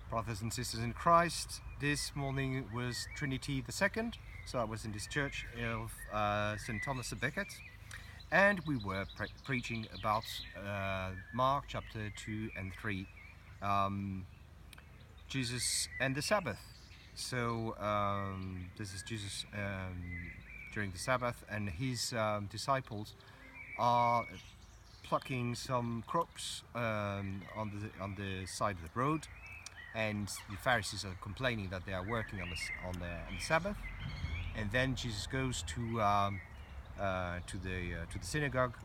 Brothers and sisters in Christ, this morning was Trinity the second, so I was in this church of St. Thomas of Becket, and we were preaching about Marc chapter 2 and 3, Jesus and the Sabbath. So this is Jesus during the Sabbath, and his disciples are plucking some crops on the side of the road, and the Pharisees are complaining that they are working on the Sabbath. And then Jesus goes to the synagogue,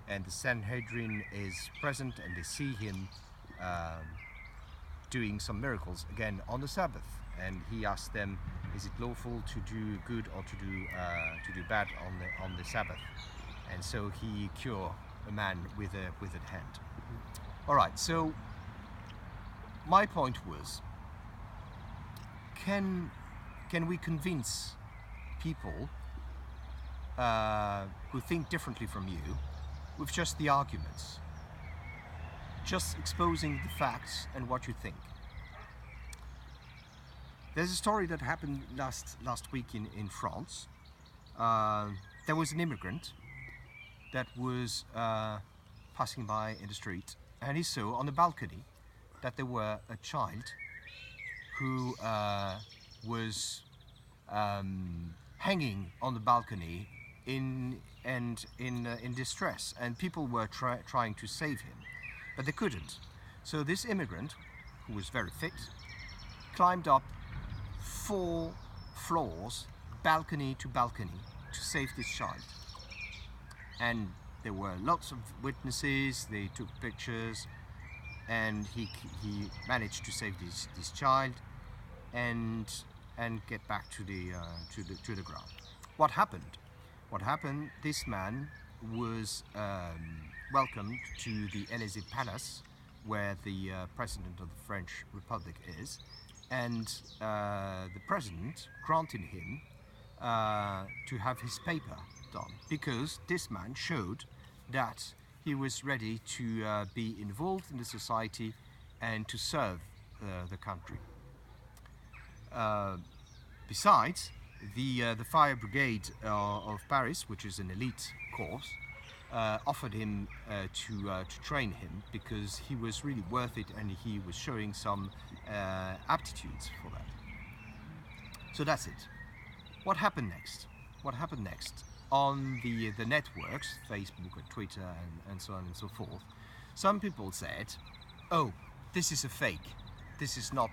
and the Sanhedrin is present, and they see him doing some miracles again on the Sabbath. And he asks them, "Is it lawful to do good or to do bad on the Sabbath?" And so he cures a man with a hand. All right. So my point was, can we convince people who think differently from you with just the arguments, just exposing the facts and what you think? There's a story that happened last week in France. There was an immigrant that was passing by in the street, and he saw on the balcony that there were a child who was hanging on the balcony in distress, and people were trying to save him, but they couldn't. So this immigrant, who was very fit, climbed up 4 floors, balcony to balcony, to save this child. And there were lots of witnesses. They took pictures, and he managed to save this child and get back to the ground. What happened? This man was welcomed to the NRSV palace, where the president of the French Republic is, and the president granted him to have his paper done, because this man showed that he was ready to be involved in the society and to serve the country. Besides, the fire brigade of Paris, which is an elite corps, offered him to train him, because he was really worth it and he was showing some aptitudes for that. So that's it. What happened next? On the networks, Facebook and Twitter and so on and so forth, some people said, "Oh, this is a fake. This is not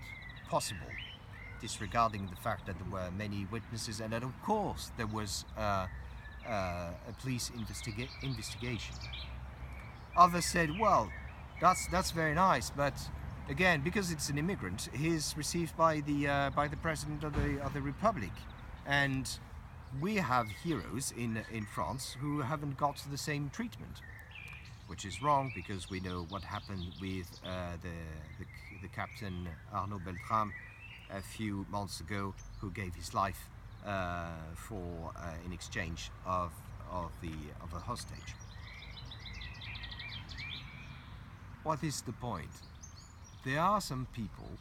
possible," disregarding the fact that there were many witnesses and that of course there was a police investigation. Others said, "Well, that's very nice, but again, because it's an immigrant, he's received by the president of the Republic, and we have heroes in France who haven't got the same treatment," which is wrong, because we know what happened with the captain Arnaud Beltrame a few months ago, who gave his life in exchange of a hostage. What is the point? There are some people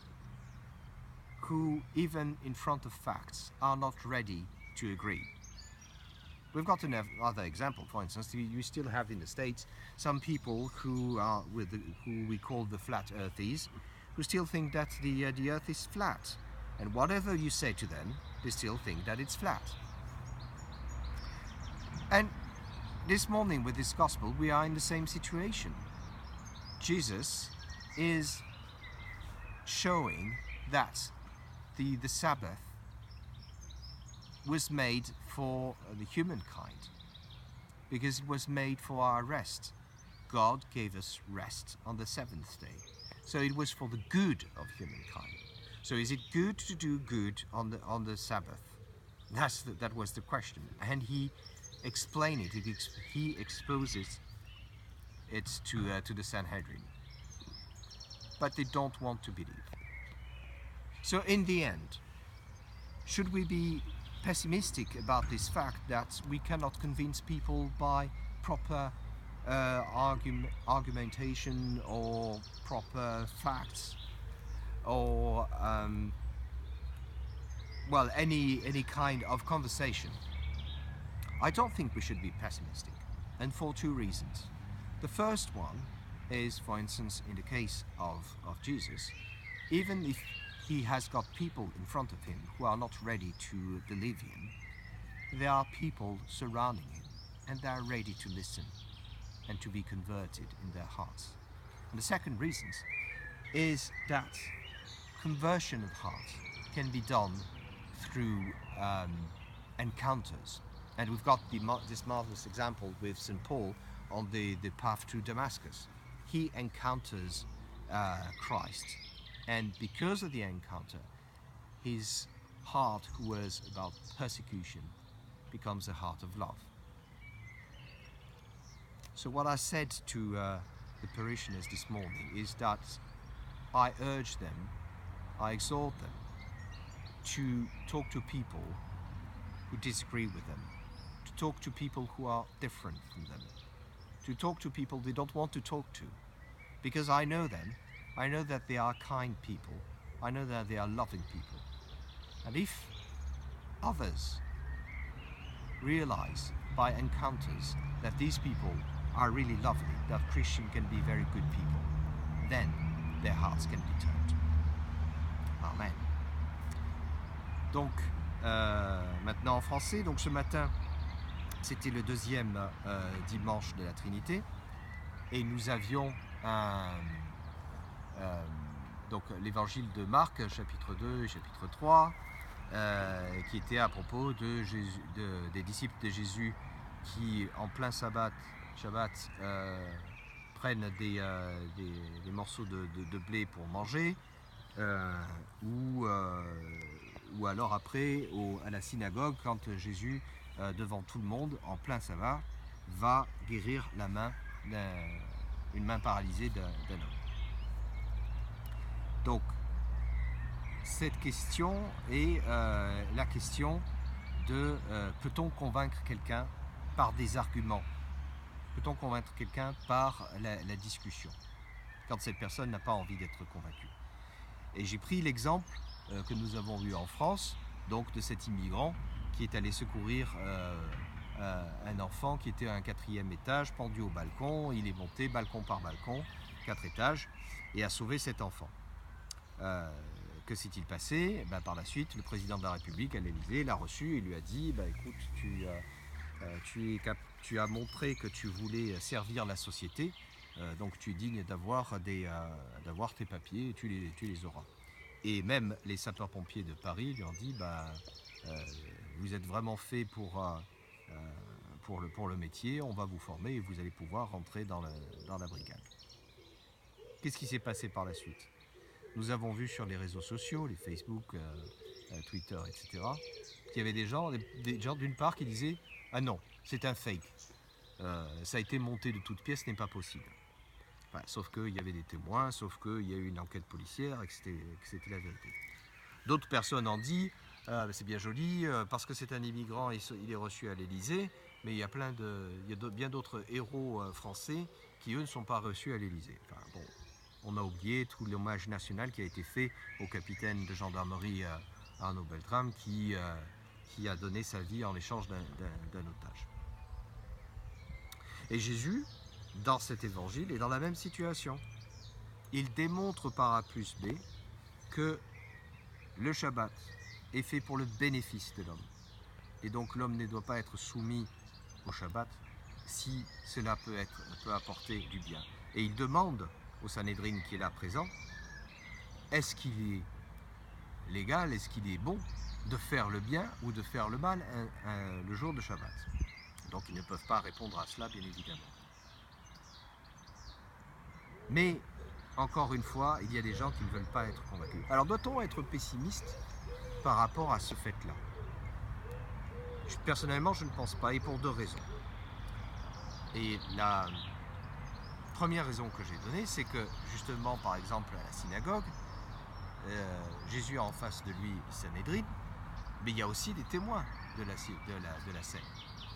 who, even in front of facts, are not ready to agree. We've got another example. For instance, you still have in the States some people who we call the flat earthies, who still think that the earth is flat, and whatever you say to them, they still think that it's flat. And this morning with this gospel, we are in the same situation. Jesus is showing that the Sabbath was made for the humankind, because it was made for our rest. God gave us rest on the 7th day, so it was for the good of humankind. So is it good to do good on the Sabbath? That was the question, and he explained it. He exposes it to the Sanhedrin, but they don't want to believe. So in the end, should we be pessimistic about this fact that we cannot convince people by proper argumentation or proper facts, or for well, any kind of conversation. I don't think we should be pessimistic, and for two reasons. The first one is, for instance, in the case of Jesus, even if he has got people in front of him who are not ready to believe him, there are people surrounding him, and they are ready to listen and to be converted in their hearts. And the second reason is that conversion of heart can be done through encounters. And we've got this marvelous example with St. Paul on the path to Damascus. He encounters Christ, and because of the encounter, his heart, who was about persecution, becomes a heart of love. So what I said to the parishioners this morning is that I urge them, I exhort them to talk to people who disagree with them, to talk to people who are different from them, to talk to people they don't want to talk to, because I know them, I know that they are kind people, I know that they are loving people. And if others realize by encounters that these people are really lovely, that Christians can be very good people, then their hearts can be turned. Amen. Donc, maintenant en français, donc ce matin, c'était le deuxième dimanche de la Trinité, et nous avions donc l'évangile de Marc, chapitre 2 et chapitre 3, qui était à propos de Jésus, des disciples de Jésus qui, en plein Shabbat, prennent des morceaux de blé pour manger, ou alors après à la synagogue, quand Jésus, devant tout le monde, en plein Sabbat, va guérir la main, une main paralysée d'un homme. Donc, cette question est la question de peut-on convaincre quelqu'un par des arguments? Peut-on convaincre quelqu'un par la discussion, quand cette personne n'a pas envie d'être convaincue? Et j'ai pris l'exemple que nous avons eu en France, donc de cet immigrant qui est allé secourir un enfant qui était à un 4e étage, pendu au balcon. Il est monté balcon par balcon, 4 étages, et a sauvé cet enfant. Que s'est-il passé? Par la suite, le président de la République à l'Élysée l'a reçu et lui a dit écoute, tu as montré que tu voulais servir la société, donc tu es digne d'avoir tes papiers et tu les auras. Et même les sapeurs-pompiers de Paris lui ont dit vous êtes vraiment fait pour le métier, on va vous former et vous allez pouvoir rentrer dans la brigade. Qu'est-ce qui s'est passé par la suite? Nous avons vu sur les réseaux sociaux, les Facebook, Twitter, etc., qu'il y avait des gens d'une part qui disaient « Ah non, c'est un fake, ça a été monté de toutes pièces, ce n'est pas possible ». Sauf qu'il y avait des témoins, sauf qu'il y a eu une enquête policière et que c'était la vérité. D'autres personnes ont dit c'est bien joli, parce que c'est un immigrant, il est reçu à l'Élysée, mais il y a bien d'autres héros français qui, eux, ne sont pas reçus à l'Élysée. On a oublié tout l'hommage national qui a été fait au capitaine de gendarmerie Arnaud Beltrame qui a donné sa vie en échange d'un otage. Et Jésus, dans cet évangile, est dans la même situation. Il démontre par A plus B que le Shabbat est fait pour le bénéfice de l'homme. Et donc l'homme ne doit pas être soumis au Shabbat si cela peut apporter du bien. Et il demande au Sanhédrin qui est là présent, est-ce qu'il est légal, est-ce qu'il est bon de faire le bien ou de faire le mal le jour de Shabbat? Donc ils ne peuvent pas répondre à cela, bien évidemment. Mais, encore une fois, il y a des gens qui ne veulent pas être convaincus. Alors doit-on être pessimiste par rapport à ce fait-là? Personnellement, je ne pense pas, et pour deux raisons. Et la première raison que j'ai donnée, c'est que, justement, par exemple, à la synagogue, Jésus a en face de lui Sanhédrin, mais il y a aussi des témoins de la scène.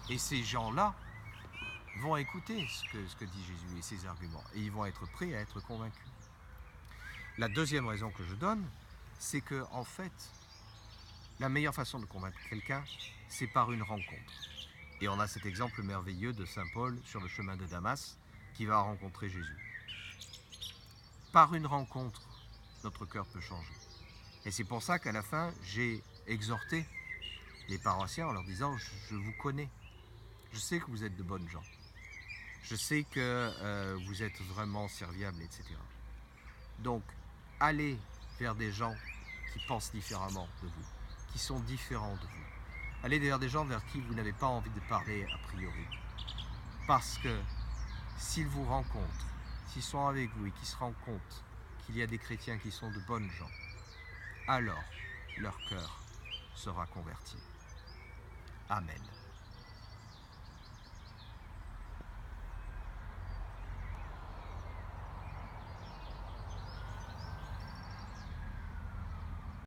Et ces gens-là vont écouter ce que dit Jésus et ses arguments, et ils vont être prêts à être convaincus. La deuxième raison que je donne, c'est que, en fait, la meilleure façon de convaincre quelqu'un, c'est par une rencontre. Et on a cet exemple merveilleux de saint Paul sur le chemin de Damas, qui va rencontrer Jésus. Par une rencontre, notre cœur peut changer. Et c'est pour ça qu'à la fin, j'ai exhorté les paroissiens en leur disant « Je vous connais, je sais que vous êtes de bonnes gens, je sais que vous êtes vraiment serviables, etc. » Donc, allez vers des gens qui pensent différemment de vous, qui sont différents de vous. Allez vers des gens vers qui vous n'avez pas envie de parler a priori. Parce que s'ils vous rencontrent, s'ils sont avec vous et qu'ils se rendent compte qu'il y a des chrétiens qui sont de bonnes gens, alors leur cœur sera converti. Amen.